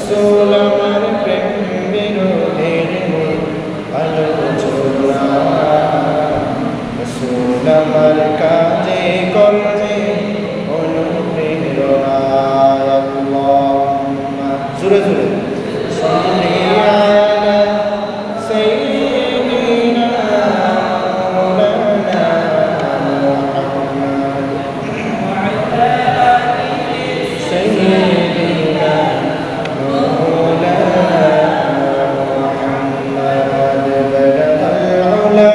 রসুল আমার প্রেম বিরোধের মূল আলোচনা, রসুল আমার কাজে কর্মে অনুপ্রেরণা। আল্লাহুম্মা জোরে জোরে সাল্লি আলা সাইয়্যিদিনা মাওলানা মুহাম্মদ ওয়া আলা আলি সাইয়্যিদিনা মাওলানা মুহাম্মদ বালাগাল উলা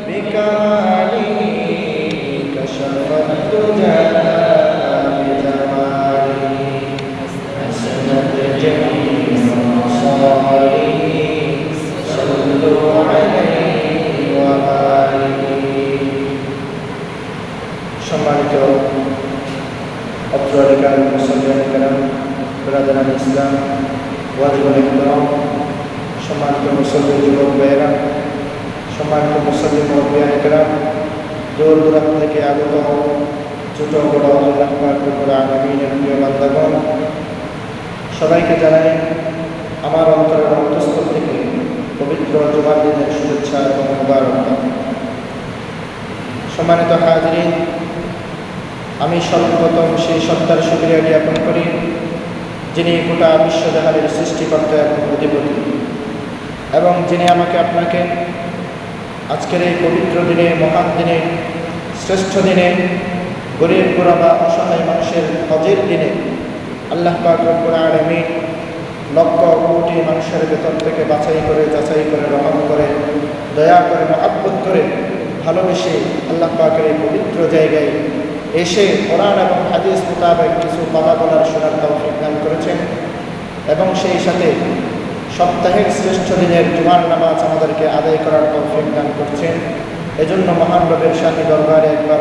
বিকামালিহি কাশাফাত দুজা বিজামালিহি হাসানাত জামিল সালিহি সাল্লু আলাইহি ওয়া আলিহি। সম্মানিত অত্র এলাকার মুসলমান کرام, ব্রাদারান ইসলাম, ওয়াজিবুল ইহতিরাম, সম্মানিত মুসলিম যুবক ভাইয়েরা, সম্মানিত মুসলিম মুরব্বিয়ান کرام, দূর দূরান্ত থেকে আগত ছোট বড় আল্লাহ পাক রব্বুল আলামিনের প্রিয় বান্দাগণ, সবাইকে জানাই আমার অন্তরের অন্তঃস্থল থেকে পবিত্র জুমার দিনের শুভেচ্ছা এবং মুবারকবাদ। সম্মানিত হাজিরিন, আমি সর্বপ্রথম সেই সত্তার শুকরিয়া জ্ঞাপন করি যিনি গোটা বিশ্বজাহানের সৃষ্টিকর্তা এবং অধিপতি, এবং যিনি আমাকে আপনাকে আজকের এই পবিত্র দিনে, মহান দিনে, শ্রেষ্ঠ দিনে, গরিব গুরবা অসহায় মানুষের হজের দিনে আল্লাহ পাক রব্বুল আলামিন লক্ষ কোটি মানুষের ভেতর থেকে বাছাই করে, যাচাই করে, রহম করে, দয়া করে, মহব্বত করে, ভালোবেসে আল্লাহ পাকের এই পবিত্র জায়গায় এসে কোরআন এবং হাদিস মোতাবেক কিছু কথা বলার শোনার তৌফিক দান করেছেন, এবং সেই সাথে সপ্তাহের শ্রেষ্ঠ দিনের জুমার নামাজ আমাদেরকে আদায় করার তৌফিক দান করছেন। এজন্য মহান রবের শাহী দরবারে একবার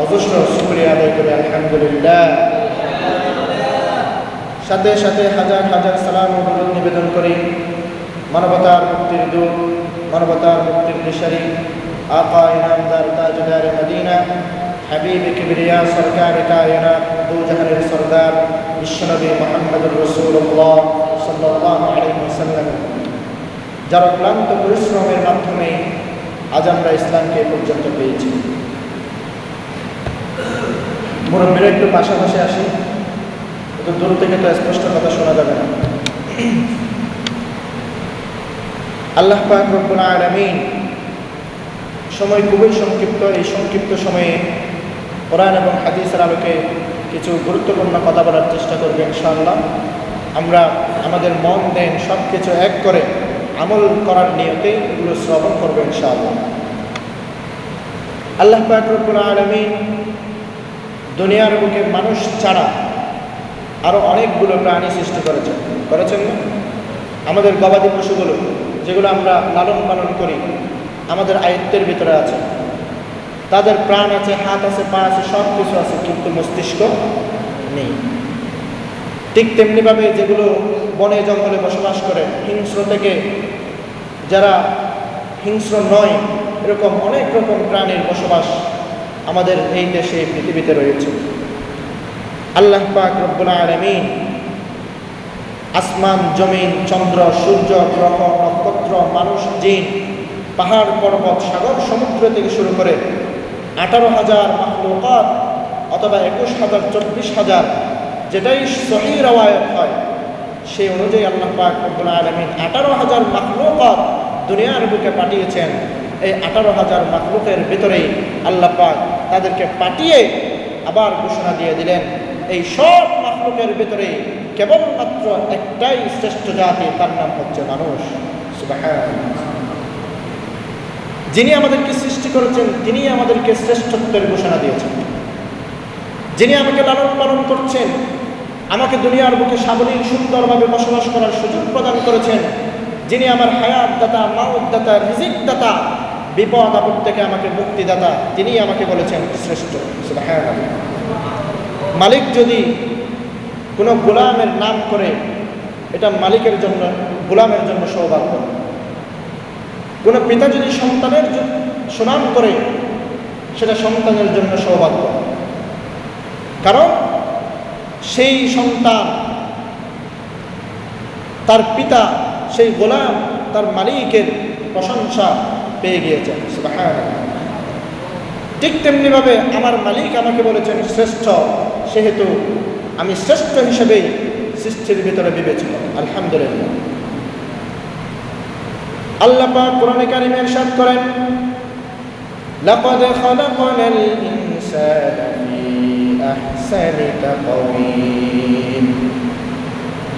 অজস্র শুকরিয়া আদায় করে আলহামদুলিল্লাহ। সাথে সাথে হাজার হাজার সালাম ও দরুদ নিবেদন করি মানবতার মুক্তির দূত, মানবতার মুক্তির দিশারি, আকা ইনামদার তাজদার মদিনা, হাবিব কিবরিয়া সরকার কায়নাত, দু জাহানের সরদার বিশ্বনবী মুহাম্মদুর রাসূলুল্লাহ সাল্লাল্লাহু আলাইহি ওয়াসাল্লাম, যার ক্লান্ত পরিশ্রমের মাধ্যমে আজ আমরা ইসলামকে পর্যন্ত পেয়েছি। মুরব্বীরা একটু পাশাপাশি আসি, তো দূর থেকে তো স্পষ্ট কথা শোনা যাবে না। আল্লাহ পাক রব্বুল আলামিন সময় খুবই সংক্ষিপ্ত, এই সংক্ষিপ্ত সময়ে কোরআন এবং হাদিসের আলোকে কিছু গুরুত্বপূর্ণ কথা বলার চেষ্টা করবে ইনশাআল্লাহ। আমরা আমাদের মন দেন সব কিছু এক করে আমল করার নিয়তে এগুলো শ্রবণ করবো ইনশাআল্লাহ। আল্লাহ পাক রব্বুল আলামিন দুনিয়ার বুকে মানুষ ছাড়া আরও অনেকগুলো প্রাণী সৃষ্টি করেছেন না? আমাদের গবাদি পশুগুলো যেগুলো আমরা লালন পালন করি আমাদের আয়ত্তের ভিতরে আছে, তাদের প্রাণ আছে, হাত আছে, পা আছে, সব কিছু আছে, কিন্তু মস্তিষ্ক নেই। ঠিক তেমনিভাবে যেগুলো বনে জঙ্গলে বসবাস করে, হিংস্র থেকে যারা হিংস্র নয়, এরকম অনেক রকম প্রাণীর বসবাস আমাদের এই দেশে, পৃথিবীতে রয়েছে। আল্লাহ পাক রব্বুল আলামিন আসমান, জমিন, চন্দ্র, সূর্য, গ্রহ, নক্ষত্র, মানুষ, জিন, পাহাড়, পর্বত, সাগর, সমুদ্র থেকে শুরু করে 18,000 মাখলুকাত অথবা 21,000, 24,000, যেটাই সহিহ রওয়ায়াত হয় সেই অনুযায়ী আল্লাহ পাক রব্বুল আলামিন 18,000 মাখলুকাত দুনিয়ার বুকে পাঠিয়েছেন। এই 18,000 মাখলুকের ভিতরেই আল্লাহ পাক তাদেরকে পাঠিয়ে আবার ঘোষণা দিয়ে দিলেন, এই সব মাখলুকের ভিতরে কেবলমাত্র একটাই শ্রেষ্ঠ জাতি, তার নাম হচ্ছে মানুষ। সুবহানাল্লাহ। যিনি আমাদেরকে সৃষ্টি করেছেন তিনি আমাদেরকে শ্রেষ্ঠত্বের ঘোষণা দিয়েছেন। যিনি আমাকে লালন পালন করছেন, আমাকে দুনিয়ার বুকে সাবলীল সুন্দরভাবে বসবাস করার সুযোগ প্রদান করেছেন, যিনি আমার হায়াত দাতা, মাউত দাতা, রিজিক দাতা, বিপদ আপদ থেকে আমাকে মুক্তিদাতা, তিনি আমাকে বলেছেন শ্রেষ্ঠ। সুবহানাল্লাহ। মালিক যদি কোনো গোলামের নাম করে, এটা মালিকের জন্য, গোলামের জন্য সৌভাগ্য। কোনো পিতা যদি সন্তানের সুনাম করে, সেটা সন্তানের জন্য সৌভাগ্য, কারণ সেই সন্তান তার পিতা সেই গোলাম তার মালিকের প্রশংসা পেয়ে গিয়েছেন। সুবহানাল্লাহ। ঠিক তেমনিভাবে আমার মালিক আমাকে বলেছেন শ্রেষ্ঠ, সেহেতু আমি শ্রেষ্ঠ হিসেবেই সৃষ্টির ভিতরে বিবেচিত। আলহামদুলিল্লাহ। আল্লাহ পাক কোরআনে কারিমে ইরশাদ করেন, লাকাদ খালাকনাল ইনসানা ফি আহসানি তাকওয়িম।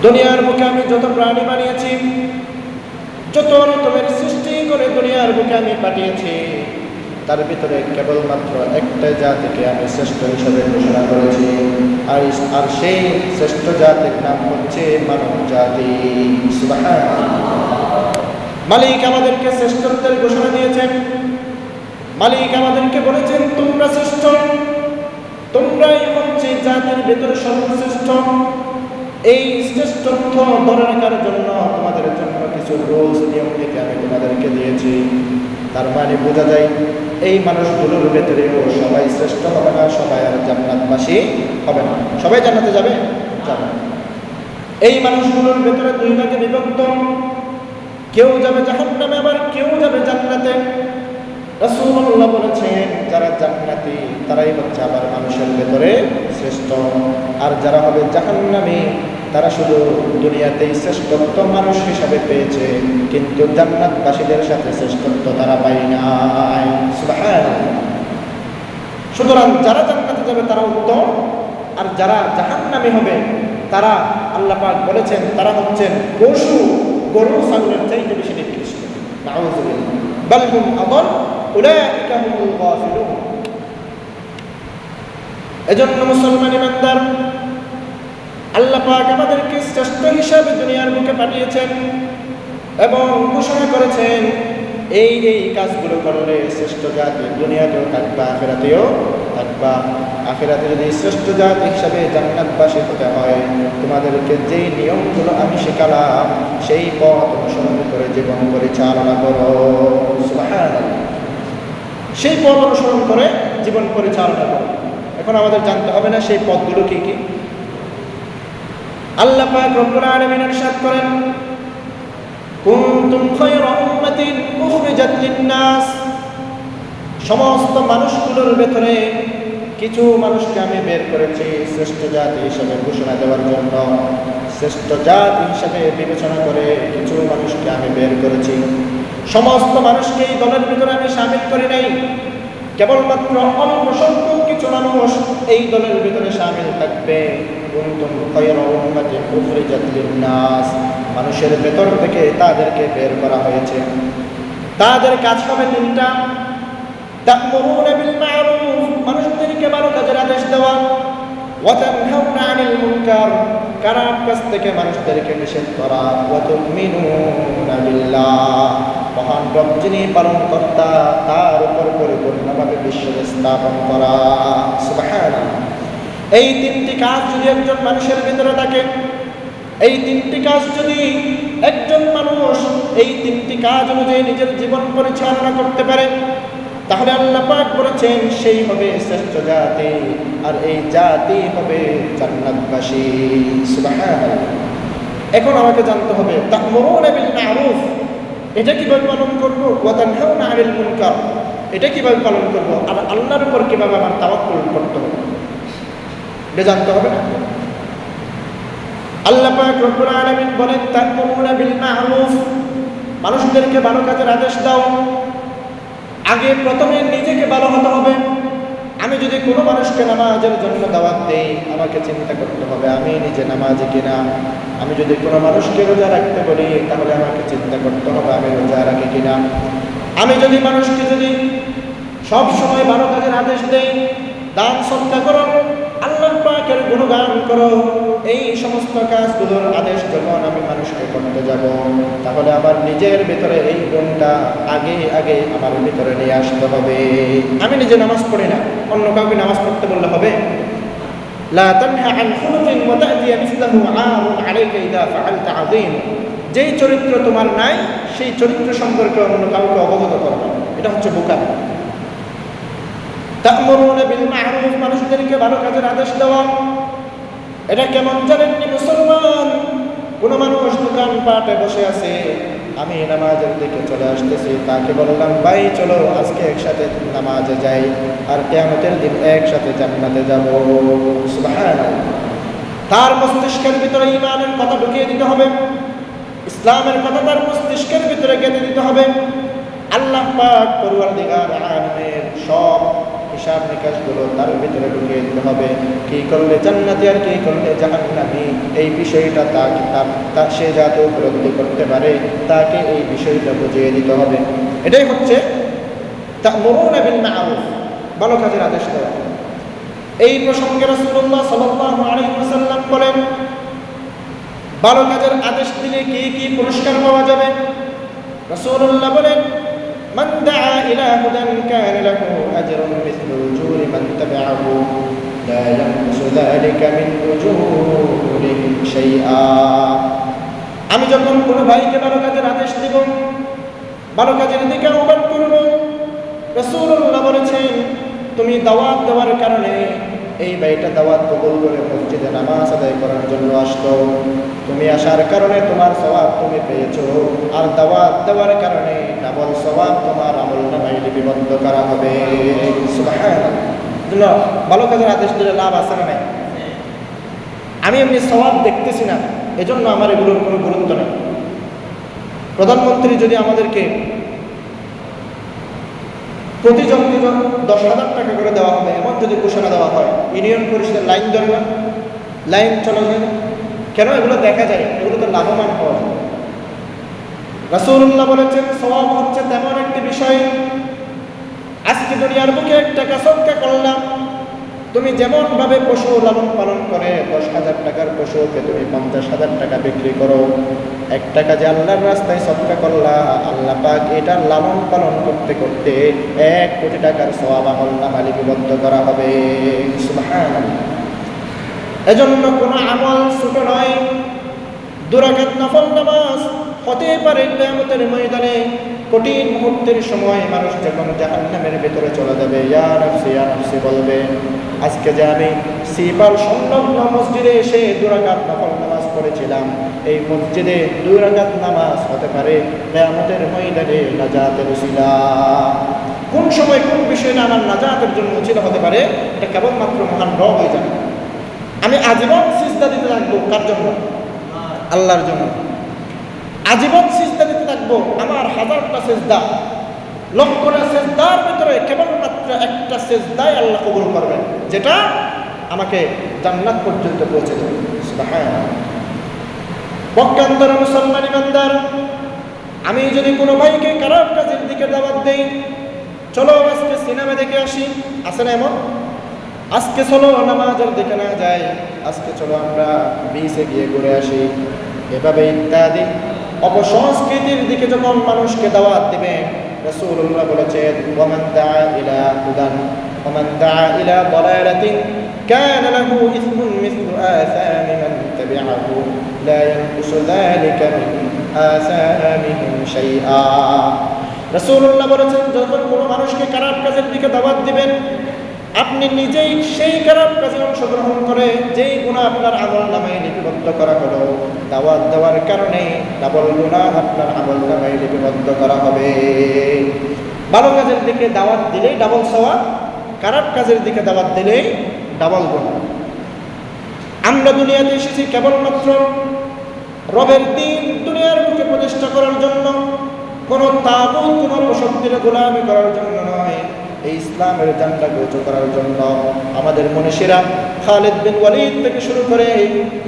দুনিয়ার বুকে আমি যত প্রাণী বানিয়েছি, যত রকমের সৃষ্টি করে দুনিয়ার বুকে আমি পাঠিয়েছি, তার ভিতরে কেবলমাত্র একটা জাতিকে আমি শ্রেষ্ঠ হিসেবে ঘোষণা করেছি, আর সেই শ্রেষ্ঠ জাতির নাম হচ্ছে মানব জাতি। সুবহানাল্লাহ। মালিক আমাদেরকে শ্রেষ্ঠত্বের ঘোষণা দিয়েছেন। মালিক আমাদেরকে বলেছেন তোমরা শ্রেষ্ঠ, তোমরাই হচ্ছে জাতির ভেতরে সর্বশ্রেষ্ঠ। এই শ্রেষ্ঠত্ব ধরে রাখার জন্য তোমাদের জন্য কিছু রুলস নিয়ম নীতি আমি তোমাদেরকে দিয়েছি। তার মানে বোঝা যায় এই মানুষগুলোর ভেতরেও সবাই শ্রেষ্ঠ হবে না, সবাই আর জান্নাতবাসী হবে না। সবাই জান্নাতে যাবে? যাবে। এই মানুষগুলোর ভেতরে দুই ভাগে বিভক্ত, কেউ যাবে জাহান্নামে, আবার কেউ যাবে জান্নাতে। রাসূলুল্লাহ বলেছেন যারা জান্নাতি তারাই হচ্ছে আবার মানুষের ভেতরে শ্রেষ্ঠ, আর যারা হবে জাহান্নামী তারা শুধু দুনিয়াতেই শ্রেষ্ঠত্ব মানুষ হিসাবে পেয়েছে, কিন্তু জান্নাতবাসীদের সাথে শ্রেষ্ঠত্ব তারা পায় নাই। সুবহানাল্লাহ। সুতরাং যারা জান্নাতে যাবে তারা উত্তম, আর যারা জাহান্নামী হবে তারা আল্লাহ পাক বলেছেন তারা হচ্ছেন পশু, গরু ছাগলের চাইতে বেশি নিকৃষ্ট। নাউযুবিল্লাহ। বাল হুম আদাল উলাইকা হুমুল গাফিলুন। এজন্য মুসলমান ইমানদার, আল্লাহ পাক আমাদেরকে শ্রেষ্ঠ হিসাবে দুনিয়ার বুকে পাঠিয়েছেন এবং ঘোষণা করেছেন এই এই কাজগুলো করলে শ্রেষ্ঠ জাতি দুনিয়াতেও থাকবা, আখিরাতেও থাকবা। আখিরাতে যদি শ্রেষ্ঠ জাতি হিসাবে জান্নাতবাসী হতে হয়, তোমাদেরকে যেই নিয়মগুলো আমি শেখালাম সেই পথ অনুসরণ করে জীবন পরিচালনা করো। সুবহানাল্লাহ। সেই পথ অনুসরণ করে জীবন পরিচালনা করো। এখন আমাদের জানতে হবে না সেই পথগুলো কি কি। আল্লাহ পাক রব্বুল আলামিন ইরশাদ করেন, কুনতুম খায়রা উম্মাতিন উখরিজাত লিন-নাস। সমস্ত মানুষগুলোর ভেতরে কিছু মানুষকে আমি বের করেছি শ্রেষ্ঠ জাতি হিসেবে ঘোষণা দেওয়ার জন্য। শ্রেষ্ঠ জাতি হিসেবে বিবেচনা করে কিছু মানুষকে আমি বের করেছি। সমস্ত মানুষকে এই দলের ভিতরে আমি শামিল করি নাই, কেবলমাত্র অল্প সংখ্যক কিছু মানুষ এই দলের ভিতরে শামিল থাকবে। কুনতুম খায়রা উম্মাতিন উখরিজাত লিন-নাস। মানুষের ভেতর থেকে তাদেরকে বের করা হয়েছে। তাদের কাজ হবে তিনটা। তা'মুরুনা বিল মা'রুফ, মানুষদেরকে ভালো কাজের আদেশ দেওয়া। ওয়া তানহাউনা আনিল মুনকার, খারাপ কাজ থেকে মানুষদেরকে নিষেধ করা। ওয়া তু'মিনুনা বিল্লাহ, মহান রব যিনি পালনকর্তা তার উপর পরিপূর্ণভাবে বিশ্বাস স্থাপন করা। সুবহানাল্লাহ। এই তিনটি কাজ যদি একজন মানুষের ভিতরে থাকে, এই তিনটি কাজ যদি একজন মানুষ এই তিনটি কাজ অনুযায়ী নিজের জীবন পরিচালনা করতে পারে, তাহলে আল্লাহ পাক বলেছেন সেই হবে শ্রেষ্ঠ জাতি, আর এই জাতি হবে জান্নাতবাসী। সুবহানাল্লাহ। এখন আমাকে জানতে হবে তা'মুরুনা বিল মা'রুফ, এটা কিভাবে পালন করব? ওয়া তানহাউনা আনিল মুনকার, এটা কিভাবে পালন করব? আর আল্লাহর উপর কিভাবে আমার তাওয়াক্কুল করতে হবে এটা জানতে হবে না? আল্লাহ পাক রব্বুল আলামিন বলেন তা'মুরুনা বিল মা'রুফ, মানুষদেরকে ভালো কাজের আদেশ দাও। আগে প্রথমে নিজেকে ভালো হতে হবে। আমি যদি কোনো মানুষকে নামাজের জন্য দাওয়াত দেই, আমাকে চিন্তা করতে হবে আমি নিজে নামাজি কিনা। আমি যদি কোনো মানুষকে রোজা রাখতে বলি, তাহলে আমাকে চিন্তা করতে হবে আমি রোজা রাখি কিনা। আমি যদি মানুষকে সব সময় ভালো কাজের আদেশ দেই, দান সদকা করো, আল্লাহ পাকের গুণগান করো, এই সমস্ত কাজগুলোর আদেশ যখন আমি মানুষকে করতে যাব, তাহলে আমার নিজের ভিতরে এই গুণটা আগে আগে আমার ভিতরে নিয়ে আসতে হবে। আমি নিজে নামাজ পড়ি না, অন্য কাউকে নামাজ পড়তে বললে হবে? লা তানহা আন খুলুকিন ওয়া তা'তিয়া মিসলাহু আরুন আলাইকা ইযা ফাআলতা আযীম। যেই চরিত্র তোমার নাই সেই চরিত্র সম্পর্কে অন্য কাউকে অবগত করো না, এটা হচ্ছে বোকা। তা'মুরুনা বিল মা'রুফ, মানুষদেরকে ভালো কাজের আদেশ দেওয়া। এটা কেমন জানেননি মুসলমান? কোনো মানুষ দোকানপাটে বসে আছে, আমি নামাজের দিকে চলে আসতেছি, তাকে বললাম ভাই চলো আজকে একসাথে নামাজে যাই, আর কিয়ামতের দিন একসাথে জান্নাতে যাব। সুবহানাল্লাহ। তার মস্তিষ্কের ভিতরে ঈমানের কথা ঢুকিয়ে দিতে হবে, ইসলামের কথা তার মস্তিষ্কের ভিতরে গেঁথে দিতে হবে। আল্লাহ পাক পরওয়ারদিগার আলামিনের সব হিসাব নিকাশগুলো তার ভিতরে ঢুকিয়ে দিতে হবে। কি করলে জান্নাতি আর কি করলে জাহান্নামী, এই বিষয়টা সে যাতে উপলব্ধি করতে পারে, তাকে এই বিষয়টা বুঝিয়ে দিতে হবে। এটাই হচ্ছে তা'মুরুনা বিল মা'রুফ, ভালো কাজের আদেশ দেওয়া। এই প্রসঙ্গে রাসূলুল্লাহ সাল্লাল্লাহু আলাইহি ওয়াসাল্লাম বলেন, ভালো কাজের আদেশ দিলে কি কি পুরস্কার পাওয়া যাবে? রাসূলুল্লাহ বলেন, মান দাআ ইলা হুদান কানা লাহু আজরুন মিসলু উজুরি মান তাবিআহু লা ইয়ানকুসু যালিকা মিন উজুরিহিম শাইআ। আমি যখন কোনো ভাইকে ভালো কাজের আদেশ দিব, ভালো কাজের দিকে আহ্বান করব, রাসূলুল্লাহ বলেছেন তুমি দাওয়াত দেওয়ার কারণে এই ভাইটা দাওয়াত কবুল করে মসজিদে নামাজ আদায় করার জন্য আসলো, তুমি আসার কারণে তোমার সওয়াব তুমি পেয়েছো, আর দাওয়াত দেওয়ার কারণে ডাবল সওয়াব তোমার আমলনামায় লিপিবদ্ধ করা হবে। সুবহানাল্লাহ। ভালো কাজের আদেশ দিলে লাভ আছে না নাই? আমি এমনি সওয়াব দেখতেছি না, এজন্য আমার এগুলোর কোনো গুরুত্ব নেই। প্রধানমন্ত্রী যদি আমাদেরকে প্রতিজন 10,000 টাকা করে দেওয়া হবে এমন যদি ঘোষণা দেওয়া হয়, ইউনিয়ন পরিষদের লাইন ধরে না, লাইন চলা যায় না কেন? এগুলো দেখা যায়, এগুলো তো লাভবান হওয়া যায়। রাসূলুল্লাহ বলেছেন সওয়াব হচ্ছে তেমন একটি বিষয়, আজকে দুনিয়ার বুকে একটা কাসবকে করলাম, তুমি যেমন ভাবে পশু লালন পালন করে 10,000 টাকার পশুকে তুমি 50,000 টাকা বিক্রি করো, 1 টাকা যে আল্লাহর রাস্তায় সদকা করলা, আল্লাহ পাক এটা লালন পালন করতে করতে 1 কোটি টাকার সওয়াব আমলনামায় লিপিবদ্ধ করা হবে। সুবহানাল্লাহ। এজন্য কোনো আমল ছোট নয়। 2 রাকাত নফল নামাজ হতে পারে কিয়ামতের ময়দানে কঠিন মুহূর্তের সময় মানুষ যখন জাহান্নামের ভিতরে চলে যাবে, ইয়া নাফসি বলবে, আজকে যে আমি সিপাল সংলগ্ন মসজিদে এসে 2 রাকাত নফল নামাজ পড়েছিলাম, এই মসজিদে 2 রাকাত নামাজ হতে পারে কিয়ামতের ময়দানে নাজাতের উসিলা। কোন সময় কোন বিষয়টা আমার নাজাতের জন্য উসিলা হতে পারে, এটা কেবলমাত্র মহান রব হয়ে যাবে। আমি আজীবন সিজদা দিতে থাকবো, কার জন্য? আল্লাহর জন্য। আজীবন সিজদা দিতে থাকবো, আমার 1000টা সিজদা, লক্ষটা সিজদার ভিতরে কেবলমাত্র একটা সিজদাই আল্লাহ কবুল করবেন, যেটা আমাকে জান্নাত পর্যন্ত পৌঁছে দেবে। সুবহানাল্লাহ। পক্ষান্তরে মুসলমান ইমানদার, আমি যদি কোনো ভাইকে খারাপ কাজের দিকে দাওয়াত দেই, চলো আজকে সিনেমা দেখে আসি, আছে না এমন? আজকে চলো নামাজের দিকে না যাই, আজকে চলো আমরা বিচে গিয়ে ঘুরে আসি, এভাবে ইত্যাদি অপসংস্কৃতির দিকে যখন মানুষকে দাওয়াত দিবে, রাসূলুল্লাহ বলেছেন ওয়ামান দাআ ইলা হুদান ওয়ামান দাআ ইলা দালালাতিন কানা লাহু ইসমুন মিসলু আসামি মান তাবিআহু লা ইয়ানকুসু যালিকা মিন আসামিহিম শাইআ। রাসূলুল্লাহ বলেছেন যখন কোনো মানুষকে খারাপ কাজের দিকে দাওয়াত দিবেন, আপনি নিজেই সেই খারাপ কাজে অংশগ্রহণ করে যেই গুনাহ আপনার আমলনামায় লিপিবদ্ধ করা হলো, দাওয়াত দেওয়ার কারণে ডাবল গুনাহ আপনার আমলনামায় লিপিবদ্ধ করা হবে। ভালো কাজের দিকে দাওয়াত দিলেই ডাবল সওয়াব, খারাপ কাজের দিকে দাওয়াত দিলেই ডাবল গুনাহ। আমরা দুনিয়াতে এসেছি কেবলমাত্র রবের দ্বীন দুনিয়ার বুকে প্রতিষ্ঠা করার জন্য, কোনো তাগুত কোনো প্রশক্তির গোলামি করার জন্য নয়, এই ইসলামের ঝান্ডাকে উঁচু করার জন্য। আমাদের মনীষীরা খালিদ বিন ওয়ালিদ থেকে শুরু করে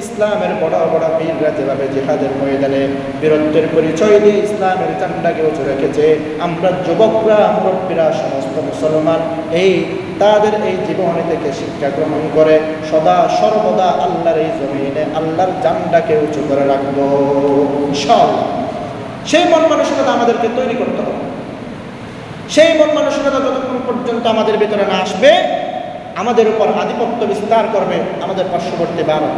ইসলামের বড় বড় বীররা যেভাবে জিহাদের ময়দানে বীরত্বের পরিচয় দিয়ে ইসলামের ঝান্ডাকে উঁচু রেখেছে, আমরা যুবকরা, মুরব্বীরা, সমস্ত মুসলমান তাদের এই জীবনী থেকে শিক্ষা গ্রহণ করে সদা সর্বদা আল্লাহর এই জমিনে আল্লাহর ঝান্ডাকে উঁচু করে রাখবো ইনশাআল্লাহ। সেই মন মানসিকতা আমাদেরকে তৈরি করতে হবে। সেই মন মানসিকতা যতক্ষণ পর্যন্ত আমাদের ভিতরে না আসবে, আমাদের উপর আধিপত্য বিস্তার করবে আমাদের পার্শ্ববর্তী ভারত,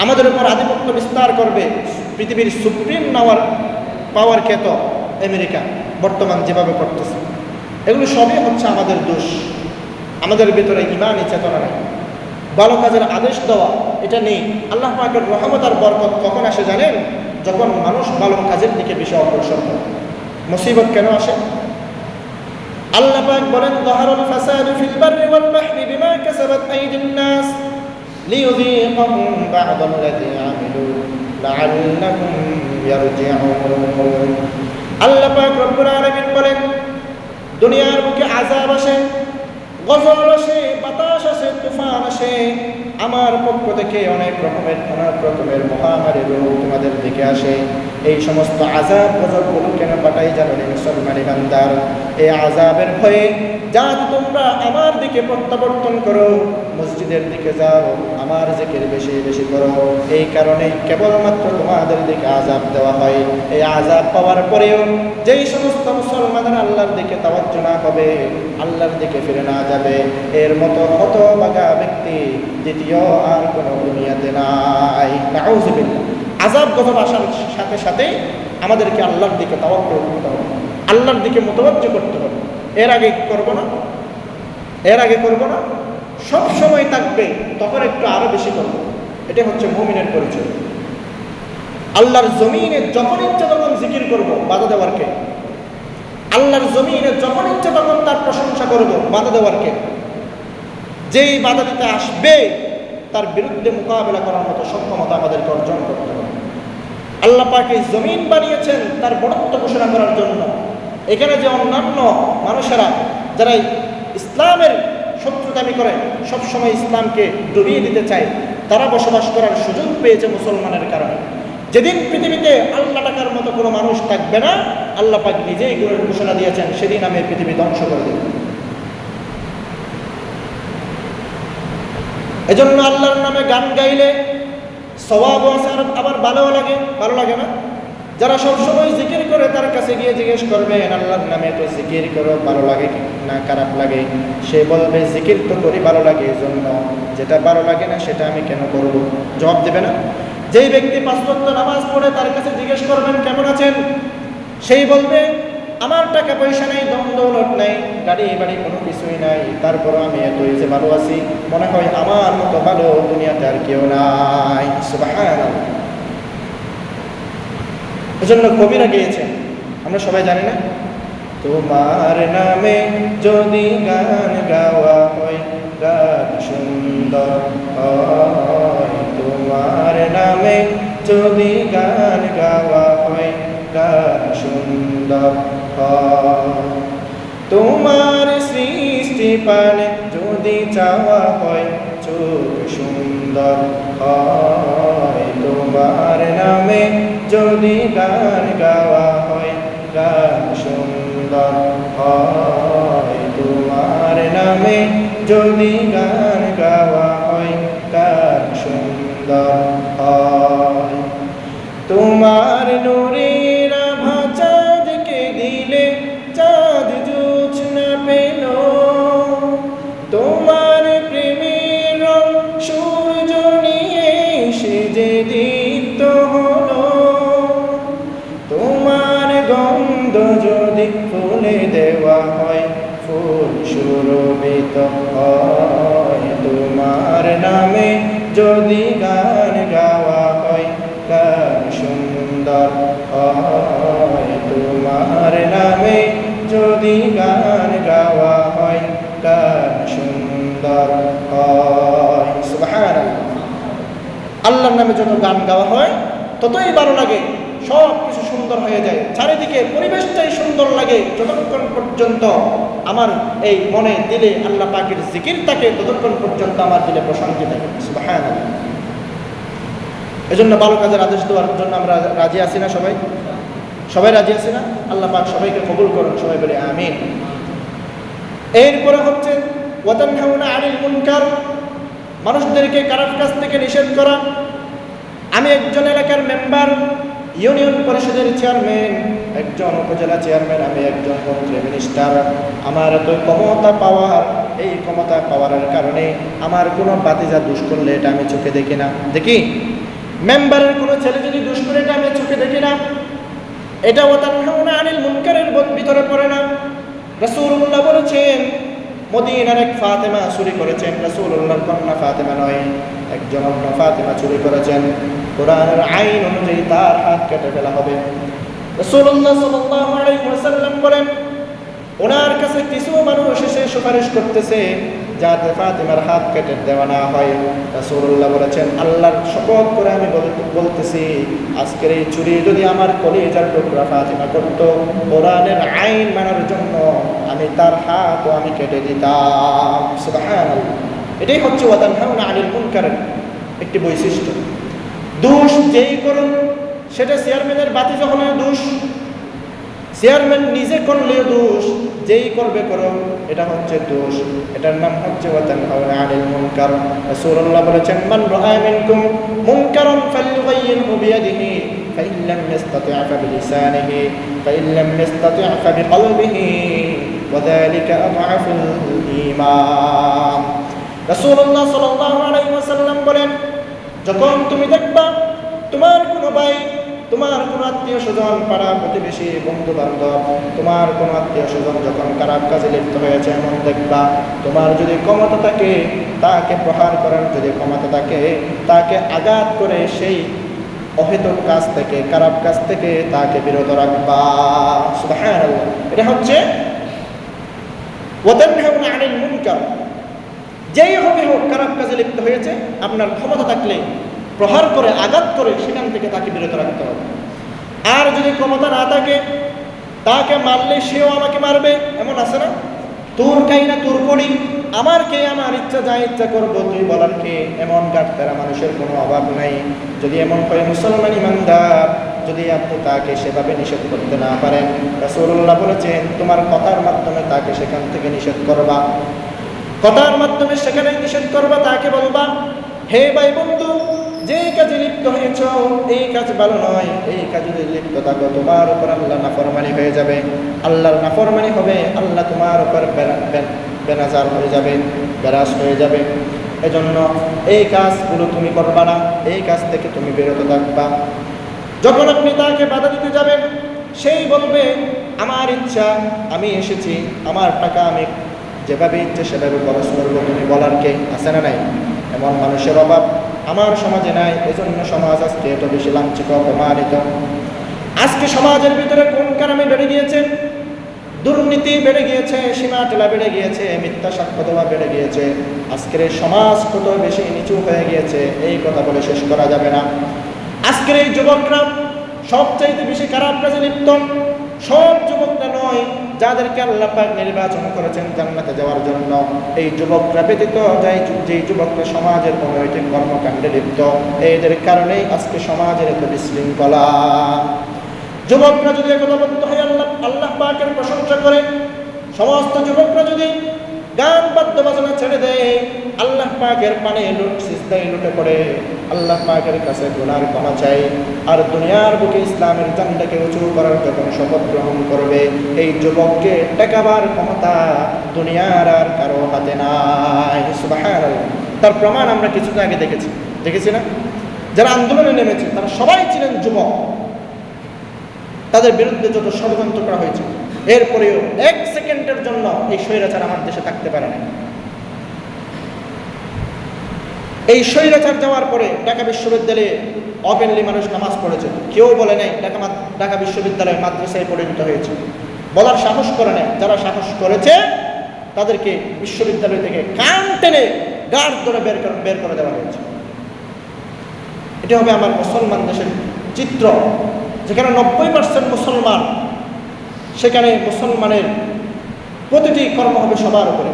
আমাদের উপর আধিপত্য বিস্তার করবে পৃথিবীর সুপ্রিম পাওয়ার খ্যাত আমেরিকা বর্তমান যেভাবে করতেছে। এগুলো সবই হচ্ছে আমাদের দোষ, আমাদের ভিতরে ঈমানি চেতনা নেই। ভালো কাজের আদেশ দেওয়া এটা নেই। আল্লাহ পাকের রহমত আর বরকত কখন আসে জানেন? যখন মানুষ ভালো কাজের দিকে বেশি অগ্রসর হয়। মুসিবত কেন আসে? আল্লাহ পাক বলেন, যাহারাল ফাসাদু ফিল বাররি ওয়াল বাহরি বিমা কাসাবাত আইদিন নাস লিইযীকাহুম বা'দাল্লাযী আমিলু লাআল্লাহুম ইয়ারজিউন। আল্লাহ পাক রব্বুল আলামিন বলেন, দুনিয়ার বুকে আযাব আসে, গজব আসে, বাতাস আসে, তুফান আসে, আমার পক্ষ থেকে অনেক রকমের মহামারী রোগ তোমাদের দিকে আসে। এই সমস্ত আযাব গজবগুলো কেন পাঠাই জানো রে মুসলমান বান্দার? এই আযাবের ভয়ে যাতে তোমরা আমার দিকে প্রত্যাবর্তন করো, মসজিদের দিকে যাও, আমার জিকির বেশি বেশি করো। এই কারণেই কেবলমাত্র তোমাদের দিকে আযাব দেওয়া হয়। এই আযাব পাওয়ার পরেও যেই সমস্ত মুসলমানরা আল্লাহর দিকে তাওয়াজ্জু না হবে, আল্লাহর দিকে ফিরে না যাবে, এর মতো হতভাগা ব্যক্তি দ্বিতীয় আর কোনো দুনিয়াতে নাই। নাউযুবিল্লাহ। আযাব গজব আসার সাথে সাথেই আমাদেরকে আল্লাহর দিকে তাওয়াক্কুল করতে হবে, আল্লাহর দিকে মুতাওয়াজ্জিহ করতে হবে। এর আগে করব না, সব সময় থাকবে, তখন একটু আরো বেশি করব। এটা হচ্ছে মুমিনের পরিচয়। আল্লাহর জমিনে যখন ইচ্ছে তখন জিকির করব, বাধা দেওয়ার কে? আল্লাহর জমিনে যখন ইচ্ছে তখন তার প্রশংসা করব, বাধা দেওয়ার কে? যেই বাধা দিতে আসবে তার বিরুদ্ধে মোকাবেলা করার মতো সক্ষমতা আমাদেরকে অর্জন করতে হবে। আল্লাহ পাক এই জমিন বানিয়েছেন তার বড়ত্ব ঘোষণা করার জন্য। এখানে যে অন্যান্য মানুষেরা যারা ইসলামের শত্রু দাবি করে, সবসময় ইসলামকে ডুবিয়ে দিতে চায়, তারা বসবাস করার সুযোগ পেয়েছে মুসলমানের কারণে। যেদিন পৃথিবীতে আল্লাহ টাকার মতো কোনো মানুষ থাকবে না, আল্লাহ পাক নিজেই ঘোষণা দিয়েছেন, সেদিন আমি পৃথিবী ধ্বংস করে দেব। এজন্য আল্লাহর নামে গান গাইলে সওয়াব আছে, আবার ভালো লাগে না? যারা সবসময় জিকির করে তার কাছে গিয়ে জিজ্ঞেস করবেন, আল্লাহর নামে তো জিকির করো, ভালো লাগে না খারাপ লাগে? সে বলবে, জিকির তো করি ভালো লাগে, এই জন্য যেটা ভালো লাগে না সেটা আমি কেন করব? জবাব দেবে না? যেই ব্যক্তি 5 ওয়াক্ত নামাজ পড়ে তার কাছে জিজ্ঞেস করবেন, কেমন আছেন? সেই বলবে, আমার টাকা পয়সা নেই, দম দৌলত নাই, গাড়ি বাড়ি কোনো কিছুই নাই, তারপরও আমি এতই যে ভালো আছি, মনে হয় আমার মতো ভালো দুনিয়াতে আর কেউ নাই। সুবহানাল্লাহ। এজন্য কবিরা গিয়েছেন, আমরা সবাই জানি না? তোমার নামে যদি গান গাওয়া হয়, গান সুন্দর হয়। তোমার নামে যদি গান গাওয়া হয়, গান সুন্দর হয়। তোমার সৃষ্টি পানে যদি চাওয়া হয়, চোখ সুন্দর হয়। তোমার নামে যদি গান গাওয়া হয়, গান সুন্দর হয়। তোমার নামে যদি গান গাওয়া হয়, গান সুন্দর হয়। তোমার নূরের আভা চাঁদকে দিলে চাঁদ জোছনা পেল। তোমার প্রেমের রং সূর্য নিয়ে সে যে দীপ্ত হলো। তোমার গন্ধ যদি ফুলে দেওয়া হয়, ফুল সুরভিত হয়। তোমার নামে যদি গান গাওয়া হয়, গান সুন্দর হয়। তোমার নামে যদি গান গাওয়া হয়, গান সুন্দর হয়। সুবহানাল্লাহ। আল্লাহর নামে যত গান গাওয়া হয় ততই ভালো লাগে, সব কিছু সুন্দর হয়ে যায়, চারিদিকে পরিবেশটাই সুন্দর লাগে। যতক্ষণ পর্যন্ত আমার এই মনে দিলে আল্লাহ পাকের জিকির থাকে, ততক্ষণ পর্যন্ত আমার দিলে প্রশান্তি থাকে। সুবহানাল্লাহ। এজন্য ভালো কাজের আদেশ দেওয়ার জন্য আমরা রাজি আছি না? সবাই রাজি আছি না? আল্লাহ পাক সবাইকে কবুল করুন, সবাই বলে আমিন। এরপরে হচ্ছে ওয়াতানহাউনা আনিল মুনকার, মানুষদেরকে খারাপ কাজ থেকে নিষেধ করা। আমি একজন এলাকার মেম্বার, ইউনিয়ন পরিষদের চেয়ারম্যান, একজন উপজেলা চেয়ারম্যান, আমি একজন মন্ত্রী মিনিস্টার। আমার এত ক্ষমতা পাওয়ার, এই ক্ষমতা পাওয়ার কারণে আমার কোনো বাতিজা দুষ করলে এটা আমি চোখে দেখি না। দেখি মেম্বারের কোনো ছেলে যদি দুষ করে, এটা আমি চোখে দেখি না। এটা ওয়াতানহাউনা আনিল মুনকারের ভিতরে পড়ে না। রাসূলুল্লাহ বলেছেন, মদিনার এক ফাতেমা চুরি করেছেন, রাসূলুল্লাহর কন্যা ফাতেমা নয়, একজন অন্য ফাতেমা চুরি করেছেন। কোরআনের আইন অনুযায়ী তার হাত কেটে ফেলা হবে। রাসূলুল্লাহ সাল্লাল্লাহু আলাইহি ওয়াসাল্লাম বলেন, ওনার কাছে কিছু মানুষ এসে সুপারিশ করতেছে যাতে ফাতেমার হাত কেটে দেওয়া না হয়। রাসূলুল্লাহ বলেছেন, আল্লাহর শপথ করে আমি বলতেছি, আজকের এই চুরি যদি আমার কলিজার টুকরা ফাতেমা করত, কোরআনের আইন মানার জন্য আমি তার হাতও আমি কেটে দিতাম। সুবহানাল্লাহ। এটাই হচ্ছে ওয়া তানহাউনা আনিল মুনকারের একটি বৈশিষ্ট্য। দোষ যেই করুন, সেটা চেয়ারম্যানের বাতিজা হলেও দোষ, চেয়ারম্যান নিজে করলেও দোষ, যেই করবে করো এটা হচ্ছে দোষ। এটার নাম হচ্ছে ওয়া তানহাউনা আনিল মুনকার। রাসূলুল্লাহ বলেছেন, মান রাআ মিনকুম মুনকারান ফালইয়ুগাইয়িরহু বিয়াদিহি ফাইন লাম ইসতাতি' ফাবিলিসানিহি ফাইন লাম ইসতাতি' ফাবিকলবিহি ওয়া যালিকা আযআফুল ঈমান। রাসূলুল্লাহ সাল্লাল্লাহু আলাইহি ওয়াসাল্লাম বলেন, যখন তুমি দেখবা তোমার কোনো ভাই, তোমার কোনো আত্মীয় স্বজন, পাড়া প্রতিবেশী, বন্ধু বান্ধব, তোমার কোনো আত্মীয় স্বজন যখন খারাপ কাজে লিপ্ত হয়েছে, এমন দেখবা, তোমার যদি ক্ষমতা থাকে তাকে প্রহার করার যদি ক্ষমতা থাকে, তাকে আঘাত করে সেই অহেতুক কাজ থেকে, খারাপ কাজ থেকে তাকে বিরত রাখবা। সুবহানাল্লাহ। এটা হচ্ছে ওয়া তানহাউনা আনিল মুনকার। যেই হবে হোক খারাপ কাজে লিপ্ত হয়েছে, আপনার ক্ষমতা থাকলে প্রহার করে, আঘাত করে সেখান থেকে তাকে বিরত রাখতে হবে। আর যদি ক্ষমতা না থাকে, তাকে মারলে সেও আমাকে মারবে, এমন আছে না? তোর কাই না তোর করি, আমার কে, আমার ইচ্ছা যা ইচ্ছা করবো, তুই বলার কে, এমন গাটতারা মানুষের কোনো অভাব নাই। যদি এমন হয় মুসলমান ইমানদার, যদি আপনি তাকে সেভাবে নিষেধ করতে না পারেন, রাসূলুল্লাহ বলেছেন, তোমার কথার মাধ্যমে তাকে সেখান থেকে নিষেধ করবা। কথার মাধ্যমে সেখানে নিষেধ করবা, তাকে বলবা, হে ভাই বন্ধু, যে কাজে লিপ্ত হয়েছ এই কাজ ভালো নয়, এই কাজে যদি লিপ্ত থাকো তোমার উপর আল্লাহ নাফরমানি হয়ে যাবে, আল্লাহর নাফরমানি হবে, আল্লাহ তোমার উপর বেনাজার হয়ে যাবে, বেরাস হয়ে যাবে। এজন্য এই কাজগুলো তুমি করবা না, এই কাজ থেকে তুমি বিরত থাকবা। যখন আপনি তাকে বাধা দিতে যাবেন, সেই বলবে, আমার ইচ্ছা, আমি এসেছি, আমার টাকা আমি যেভাবে ইচ্ছে সেভাবে খরচ করবো, তুমি বলার কে, আছে না নাই? এমন মানুষের অভাব আমার সমাজে নাই। এজন্য সমাজ আজকে এত বেশি লাঞ্ছিত, অপমানিত। আজকে সমাজের ভিতরে কোন কারণে বেড়ে গিয়েছে? দুর্নীতি বেড়ে গিয়েছে, সীমা টেলা বেড়ে গিয়েছে, মিথ্যা সাক্ষ্য দেওয়া বেড়ে গিয়েছে। আজকের এই সমাজ কত বেশি নিচু হয়ে গিয়েছে, এই কথা বলে শেষ করা যাবে না। আজকের এই যুবকরা সবচাইতে বেশি খারাপ কাজে লিপ্ত। সব যুবকরা নয়, যাদেরকে আল্লাহ পাক নির্বাচন করেছেন জান্নাতে যাওয়ার জন্য, এই যুবকরা ব্যতীত যেই যুবকরা সমাজের অনৈতিক কর্মকাণ্ডে লিপ্ত, এদের কারণেই আজকে সমাজের এত বিশৃঙ্খলা। যুবকরা যদি একতাবদ্ধ হয়ে আল্লাহ পাকের প্রশংসা করে, সমস্ত যুবকরা যদি গান বাদ্য বাজনা ছেড়ে দেয়, আল্লাহ পাকের পানে সিজদায় লুটে পড়ে আল্লাহ পাকের কাছে গুনার ক্ষমা চাই, আর দুনিয়ার বুকে ইসলামের ঝান্ডাকে উঁচু করার যখন শপথ গ্রহণ করবে, এই যুবককে টেকাবার ক্ষমতা দুনিয়ার আর কারো হাতে নাই। সুবহানাল্লাহ। তার প্রমাণ আমরা কিছুদিন আগে দেখেছি না? যারা আন্দোলনে নেমেছে তারা সবাই ছিলেন যুবক। তাদের বিরুদ্ধে যত ষড়যন্ত্র করা হয়েছে, এরপরেও এক সেকেন্ডের জন্য এই স্বৈরাচার আমার দেশে থাকতে পারে না। এই স্বৈরাচার যাওয়ার পরে ঢাকা বিশ্ববিদ্যালয়ে ওপেনলি মানুষ নামাজ পড়েছে, কেউ বলে নাই ঢাকা বিশ্ববিদ্যালয় মাদ্রাসায় পরিণত হয়েছে, বলার সাহস করে নাই। যারা সাহস করেছে তাদেরকে বিশ্ববিদ্যালয় থেকে কান টেনে গার্ড ধরে বের করে দেওয়া হয়েছে। এটা হবে আমার মুসলমান দেশের চিত্র, যেখানে 90% মুসলমান, সেখানে মুসলমানের প্রতিটি কর্ম হবে সবার উপরে।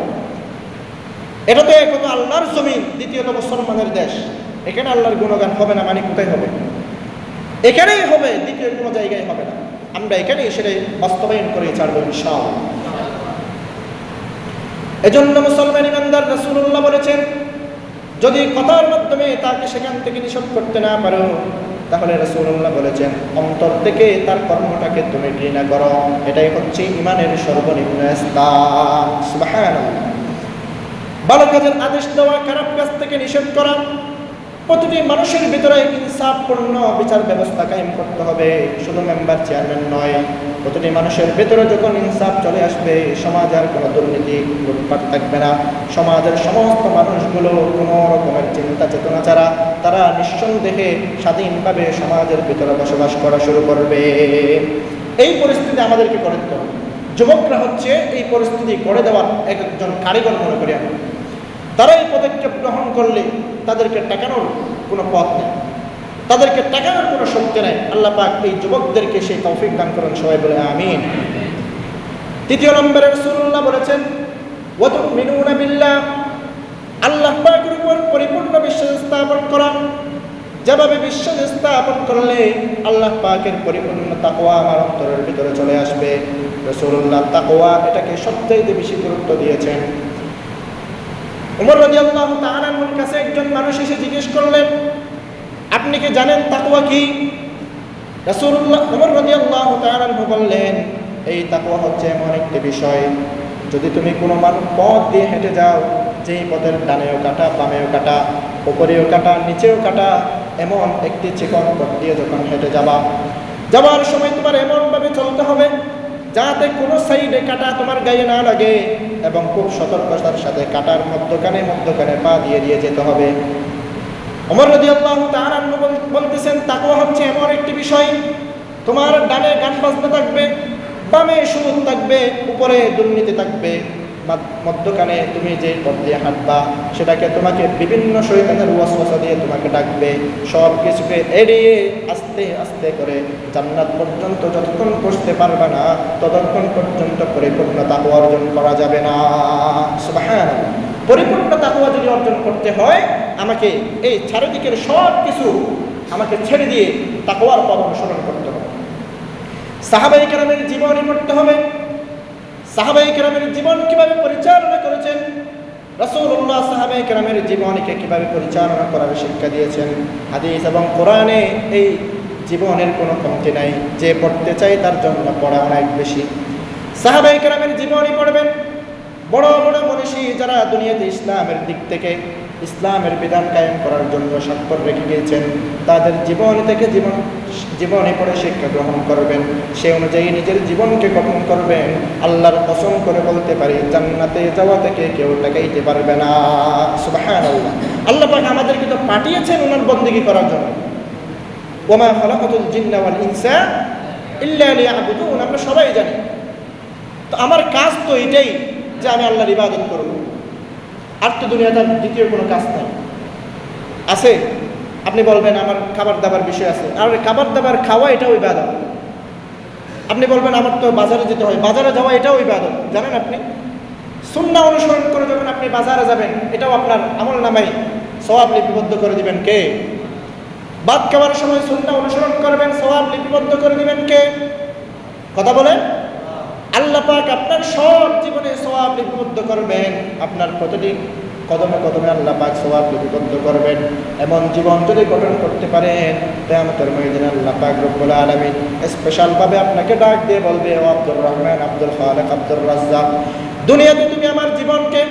এটা তো এক হতো আল্লাহর জমিন, দ্বিতীয়ত মুসলমানের দেশ। এখানে আল্লাহর গুণগান হবে না মানে কোথায় হবে? এখানেই হবে, দ্বিতীয় কোনো জায়গায় হবে না। আমরা এখানেই সেটাই বাস্তবায়ন করে ছাড়বো ইনশাআল্লাহ। এজন্য মুসলমান ইমানদার রাসূলুল্লাহ বলেছেন, যদি কথার মাধ্যমে তাকে সেখান থেকে নিষেধ করতে না পারো, তাহলে রাসূলুল্লাহ বলেছেন অন্তর থেকে তার কর্মটাকে তুমি ঘৃণা করো। এটাই হচ্ছে ইমানের সর্বনিম্ন স্থান। সুবহানাল্লাহ। ভালো কাজের আদেশ দেওয়া, খারাপ কাজ থেকে নিষেধ করা, প্রতিটি মানুষের ভিতরে ইনসাফপূর্ণ বিচার ব্যবস্থা কায়েম করতে হবে, শুধু মেম্বার চেয়ারম্যান নয়। প্রতিটি মানুষের ভিতরে যখন ইনসাফ চলে আসবে, সমাজ আর কোনো দুর্নীতি লুটপাট থাকবে না। সমাজের সমস্ত মানুষগুলো কোনো রকমের চিন্তা চেতনা ছাড়া তারা নিঃসন্দেহে স্বাধীনভাবে সমাজের ভিতরে বসবাস করা শুরু করবে। এই পরিস্থিতি আমাদেরকে করে দিতে হবে। যুবকরা হচ্ছে এই পরিস্থিতি করে দেওয়ার একজন কারিগর মনে করি আমি। তারা এই পদক্ষেপ গ্রহণ করলে তাদেরকে টাকানোর কোনো পথ নেই, তাদেরকে টাকানোর কোনো শক্তি নেই। আল্লাহ পাক এই যুবকদেরকে সেই তৌফিক দান করেন, সবাই বলে আমিন। তৃতীয় নম্বরে রাসূলুল্লাহ বলেছেন, ওয়া তুমিনুনা বিল্লাহ, আল্লাহ পাকের উপর পরিপূর্ণ বিশ্বাস স্থাপন করা। যেভাবে বিশ্বাস স্থাপন করলে আল্লাহ পাকের পরিপূর্ণ তাকওয়া আমার অন্তরের ভিতরে চলে আসবে। রাসূলুল্লাহ তাকওয়া এটাকে সবচেয়ে বেশি গুরুত্ব দিয়েছেন। উমর রাদিয়াল্লাহু তাআলা আনহুর কাছে একজন মানুষ এসে জিজ্ঞেস করলেন, আপনি কি জানেন তাকওয়া কি? রাসূলুল্লাহ উমর রাদিয়াল্লাহু তাআলা আনহু বললেন, এই তাকওয়া হচ্ছে এমন একটি বিষয়, যদি তুমি কোনো পথ দিয়ে হেঁটে যাও, যেই পথের ডানেও কাটা, বামেও কাটা, উপরেও কাটা, নিচেও কাটা, এমন একটি চিকন পথ দিয়ে যখন হেঁটে যাবার সময় তোমার এমনভাবে চলতে হবে যাতে কোনো সাইডে কাটা তোমার গায়ে না লাগে, এবং খুব সতর্কতার সাথে কাটার মধ্যখানে পা দিয়ে যেতে হবে। ওমর রাদিয়াল্লাহু তাআলা আনহু বলতেছেন, তাকওয়া হচ্ছে এমন একটি বিষয়, তোমার ডানে গান বাজনা থাকবে, বামে সুদ থাকবে, উপরে দুর্নীতি থাকবে, মধ্যখানে তুমি যে পথ দিয়ে হাঁটবা সেটাকে তোমাকে বিভিন্ন শয়তানের ওয়াসওয়াসা দিয়ে তোমাকে ডাকবে। সব কিছুকে এড়িয়ে আস্তে আস্তে করে জান্নাত পর্যন্ত যতক্ষণ পৌঁছতে পারবে না, ততক্ষণ পর্যন্ত পরিপূর্ণ তাকওয়া অর্জন করা যাবে না। সুবহানাল্লাহ। পরিপূর্ণ তাকওয়া যদি অর্জন করতে হয়, আমাকে এই চারিদিকের সব কিছু আমাকে ছেড়ে দিয়ে তাকওয়ার পথ অনুসরণ করতে হবে। সাহাবায়ে কেরামের জীবনী পড়তে হবে। সাহাবায়ে কেরামের জীবন কিভাবে পরিচালনা করেছেন, রাসূলুল্লাহ সাহাবায়ে কেরামের জীবনকে কিভাবে পরিচালনা করার শিক্ষা দিয়েছেন। হাদিস এবং কোরআনে এই জীবনের কোনো কমতি নাই। যে পড়তে চাই তার জন্য পড়া অনেক বেশি। সাহাবায়ে কেরামের জীবনী পড়বেন। বড় বড় মনীষী যারা দুনিয়াতে ইসলামের দিক থেকে ইসলামের বিধান কায়েম করার জন্য স্বাক্ষর রেখে গিয়েছেন, তাদের জীবন থেকে জীবনে পড়ে শিক্ষা গ্রহণ করবেন, সে অনুযায়ী নিজের জীবনকে গঠন করবেন। আল্লাহর কসম করে বলতে পারি, জান্নাতে যাওয়া থেকে কেউ টাকাইতে পারবে না। সুবহানাল্লাহ। আল্লাহ পাক আমাদেরকে তো পাঠিয়েছেন ওনার বন্দেগী করার জন্য। ওমা খালাকাতুল জিন্না ওয়াল ইনসা ইল্লা লিয়াবুদুন, আমরা সবাই জানি। তো আমার কাজ তো এটাই যে আমি আল্লাহর ইবাদত করব, আর তো দুনিয়াতে দ্বিতীয় কোনো কাজ নাই। আছে? আপনি বলবেন আমার খাবার দাবার বিষয় আছে, আর খাবার দাবার খাওয়া এটাও ইবাদত। আপনি বলবেন আমার তো বাজারে যেতে হয়, বাজারে যাওয়া এটাও ইবাদত। জানেন আপনি সুন্নাহ অনুসরণ করে যখন আপনি বাজারে যাবেন, এটাও আপনার আমল নামায় সওয়াব লিপিবদ্ধ করে দিবেন কে? ভাত খাওয়ার সময় সুন্নাহ অনুসরণ করবেন, সওয়াব লিপিবদ্ধ করে দিবেন কে? কথা বলেন। আল্লাহ পাক আপনার সব জীবনে সওয়াব লিপিবদ্ধ করবেন, আপনার প্রতিটি কদমে কদমে আল্লাহ পাক সওয়াব লিপিবদ্ধ করবেন। এমন জীবন যদি গঠন করতে পারেন, কিয়ামতের ময়দানে আল্লাহ পাক রব্বুল আলামিন স্পেশাল ভাবে আপনাকে ডাক দিয়ে বলবে, ও আব্দুর রহমান, আব্দুল খালেক, আব্দুর রাজ্জাক, দুনিয়াতে তুমি আমার জীবনকে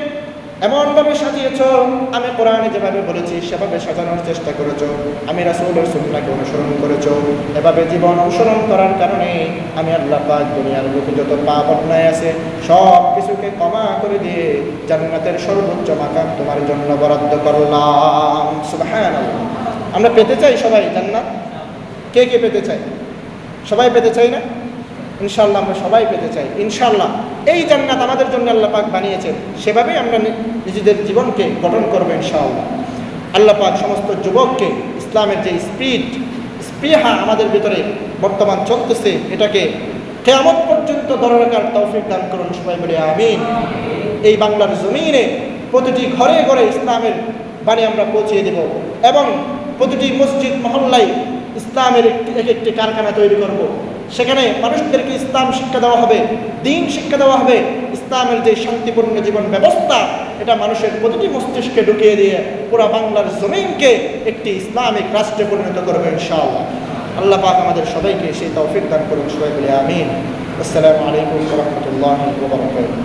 এমনভাবে সাজিয়েছো, আমি কোরআনে যেভাবে বলেছি সেভাবে সাজানোর চেষ্টা করেছো, আমি রাসূলের সুন্নাহকে অনুসরণ করেছো। এভাবে জীবন অনুসরণ করার কারণে আমি আল্লাহ পাক দুনিয়ার বুকে যত পাপ অন্যায় আছে সব কিছুকে ক্ষমা করে দিয়ে জান্নাতের সর্বোচ্চ মাকাম তোমার জন্য বরাদ্দ করলাম। সুবহানাল্লাহ। আমরা পেতে চাই সবাই জান্নাত? কে কে পেতে চাই? সবাই পেতে চাই না? ইনশাআল্লাহ আমরা সবাই পেতে চাই। ইনশাআল্লাহ এই জান্নাত আমাদের জন্য আল্লাহ পাক বানিয়েছেন, সেভাবেই আমরা নিজেদের জীবনকে গঠন করব ইনশাআল্লাহ। আল্লাহ পাক সমস্ত যুবককে ইসলামের যে স্পৃহা আমাদের ভিতরে বর্তমান চলতেছে, এটাকে কিয়ামত পর্যন্ত ধরে রাখার তৌফিক দান করুন, সবাই বলে আমিন। এই বাংলার জমিনে প্রতিটি ঘরে ঘরে ইসলামের বাণী আমরা পৌঁছিয়ে দেব, এবং প্রতিটি মসজিদ মহল্লায় ইসলামের একটি কারখানা তৈরি করব। সেখানে মানুষদেরকে ইসলাম শিক্ষা দেওয়া হবে, দ্বীন শিক্ষা দেওয়া হবে। ইসলামের যে শান্তিপূর্ণ জীবন ব্যবস্থা, এটা মানুষের প্রতিটি মস্তিষ্কে ঢুকিয়ে দিয়ে পুরো বাংলার জমিনকে একটি ইসলামিক রাষ্ট্রে পরিণত করবে ইনশাআল্লাহ। আল্লাহ পাক আমাদের সবাইকে সেই তৌফিক দান করুন, সবাই বলে আমিন। আসসালামু আলাইকুম ওয়া রাহমাতুল্লাহি ওয়া বারাকাতুহু।